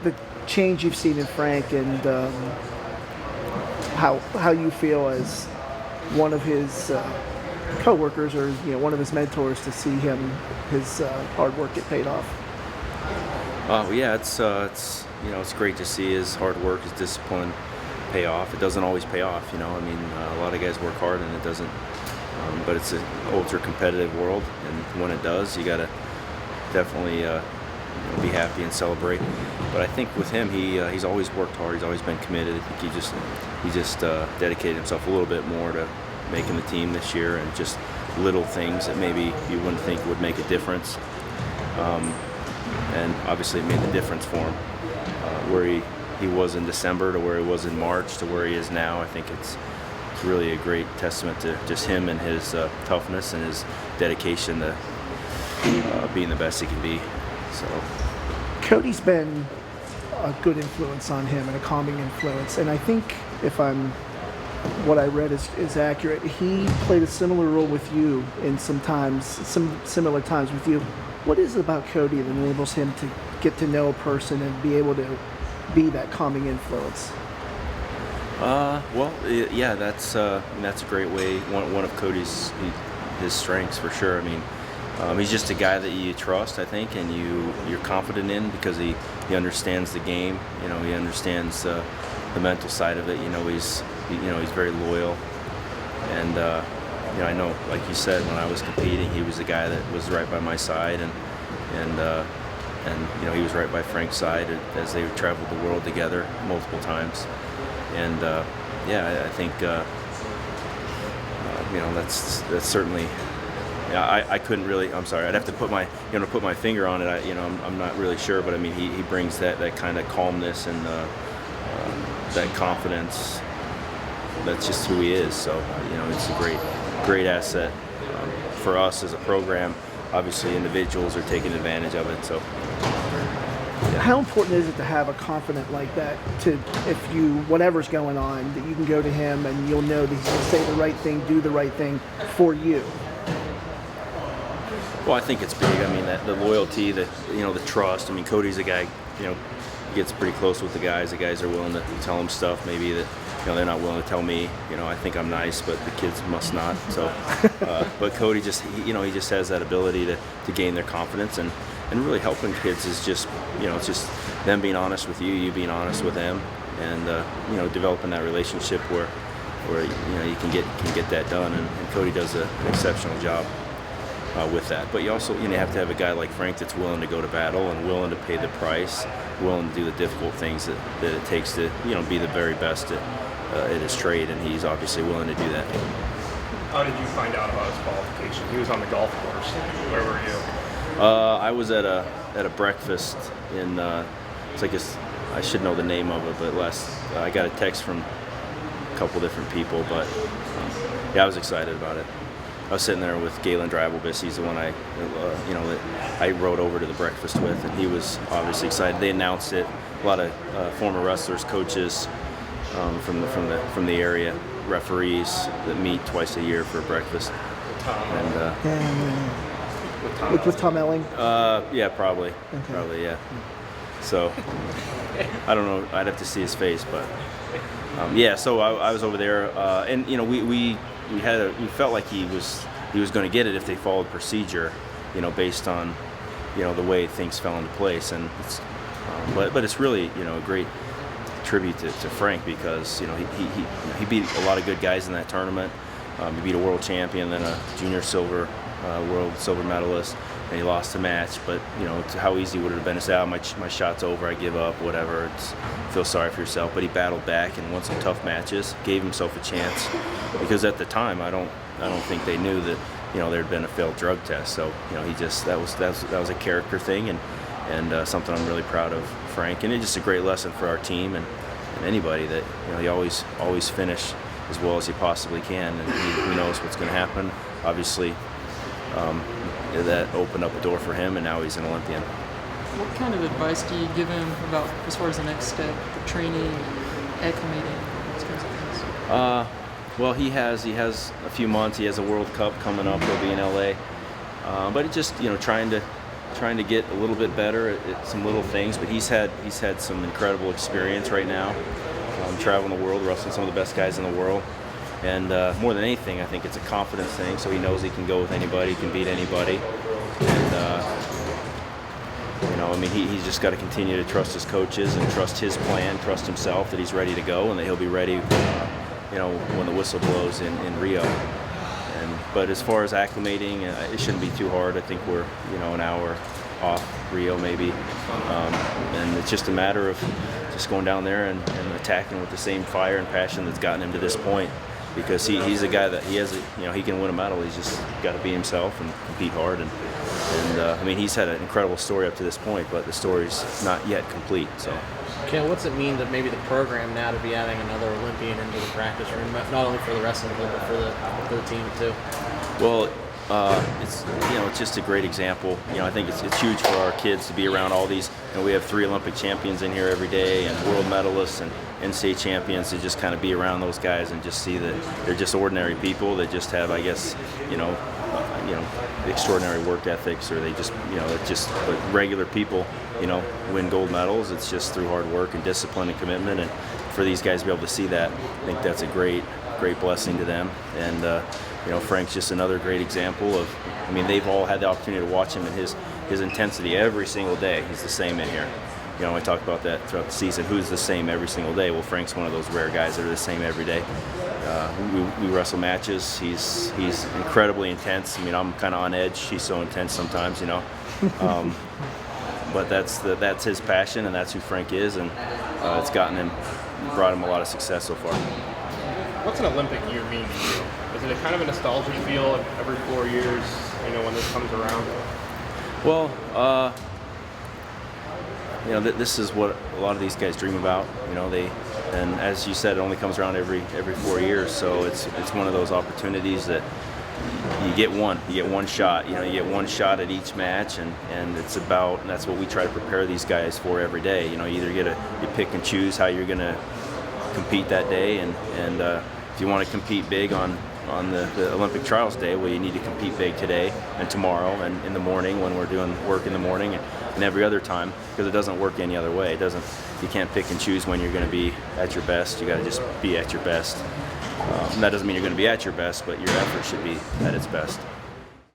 the change you've seen in Frank and how you feel as one of his coworkers or one of his mentors to see his hard work get paid off. Yeah, it's great to see his hard work, his discipline pay off. It doesn't always pay off, I mean, a lot of guys work hard and it doesn't. But it's an ultra competitive world, and when it does, you gotta definitely be happy and celebrate. But I think with him, he's always worked hard. He's always been committed. I think he just dedicated himself a little bit more to making the team this year, and just little things that maybe you wouldn't think would make a difference. And obviously, it made the difference for him. Where he was in December to where he was in March to where he is now, I think it's really a great testament to just him and his toughness and his dedication to being the best he can be. So Cody's been a good influence on him and a calming influence, and I think what I read is accurate. He played a similar role with you in some similar times with you. What is it about Cody that enables him to get to know a person and be able to be that calming influence? Well, yeah, that's a great way. One of Cody's his strengths for sure. I mean, he's just a guy that you trust, I think, and you're confident in because he understands the game. He understands the mental side of it. He's very loyal, and I know, like you said, when I was competing, he was the guy that was right by my side, and he was right by Frank's side as they traveled the world together multiple times. And I think that's certainly. Yeah, I couldn't really. I'm sorry. I'd have to put my finger on it. I'm not really sure, but I mean, he brings that kind of calmness and that confidence. That's just who he is. So it's a great asset for us as a program. Obviously, individuals are taking advantage of it. So. Yeah. How important is it to have a confidant like that if whatever's going on, that you can go to him and you'll know that he's going to say the right thing, do the right thing for you? Well, I think it's big. I mean, the loyalty, the trust. I mean, Cody's a guy, gets pretty close with the guys. The guys are willing to tell him stuff maybe that they're not willing to tell me. I think I'm nice, but the kids must not. So, but Cody just he just has that ability to gain their confidence, and really helping kids is just it's just them being honest with you, you being honest with them, and developing that relationship where you can get that done, and Cody does an exceptional job with that. But you also have to have a guy like Frank that's willing to go to battle and willing to pay the price, willing to do the difficult things that it takes to be the very best at his trade, and he's obviously willing to do that. How did you find out about his qualification? He was on the golf course. Where were you? I was at a breakfast in it's like I should know the name of it, but I got a text from a couple different people, but I was excited about it. I was sitting there with Galen Drabelbis. He's the one that I rode over to the breakfast with, and he was obviously excited. They announced it. A lot of former wrestlers, coaches from the area, referees that meet twice a year for breakfast. And with Tom Elling? Yeah, probably. Okay. Probably, yeah. So I don't know. I'd have to see his face, but So I was over there, and we felt like he was going to get it if they followed procedure, based on the way things fell into place, and but it's really a great tribute to Frank, because he beat a lot of good guys in that tournament. He beat a world champion, then a junior world silver medalist, and he lost the match. But how easy would it have been to say, my shot's over, I give up, whatever. Feel sorry for yourself. But he battled back and won some tough matches, gave himself a chance, because at the time I don't think they knew that there had been a failed drug test. So he just that was a character thing, and something I'm really proud of Frank, and it's just a great lesson for our team and anybody that you always finish as well as you possibly can, and he knows what's going to happen. Obviously, that opened up a door for him, and now he's an Olympian. What kind of advice do you give him about as far as the next step, the training, acclimating, those kinds of things? Well, he has a few months. He has a World Cup coming up. He'll be in LA, but it just trying to trying to get a little bit better at some little things, but he's had some incredible experience right now, traveling the world, wrestling some of the best guys in the world. And more than anything, I think it's a confidence thing. So he knows he can go with anybody, he can beat anybody. And I mean, he's just got to continue to trust his coaches and trust his plan, trust himself that he's ready to go and that he'll be ready, when the whistle blows in Rio. But as far as acclimating, it shouldn't be too hard. I think we're, an hour off Rio maybe. And it's just a matter of just going down there and attacking with the same fire and passion that's gotten him to this point. Because he's a guy that he can win a medal. He's just got to be himself and compete hard. And I mean, he's had an incredible story up to this point, but the story's not yet complete. So, Cael, what's it mean that maybe the program now to be adding another Olympian into the practice room, not only for the wrestling club but for the team too? Well, it's just a great example. I think it's huge for our kids to be around all these. We have 3 Olympic champions in here every day, and world medalists and NCAA champions, to just kind of be around those guys and just see that they're just ordinary people that just have, I guess, extraordinary work ethics, or they just, just like regular people, win gold medals. It's just through hard work and discipline and commitment, and for these guys to be able to see that, I think that's a great blessing to them. And Frank's just another great example of, they've all had the opportunity to watch him and his intensity every single day. He's the same in here. I talk about that throughout the season. Who's the same every single day? Well, Frank's one of those rare guys that are the same every day. We wrestle matches. He's incredibly intense. I'm kind of on edge. He's so intense sometimes, But that's his passion, and that's who Frank is, and it's brought him a lot of success so far. What's an Olympic year mean to you? Is it a kind of a nostalgia feel every 4 years, when this comes around? Well, this is what a lot of these guys dream about. And as you said, it only comes around every 4 years. So it's one of those opportunities that you get one shot. You get one shot at each match, and that's what we try to prepare these guys for every day. You pick and choose how you're going to compete that day, and if you want to compete big on the Olympic trials day, well, you need to compete big today and tomorrow and in the morning when we're doing work in the morning, and every other time, because it doesn't work any other way. You can't pick and choose when you're going to be at your best. You got to just be at your best. And that doesn't mean you're going to be at your best, but your effort should be at its best.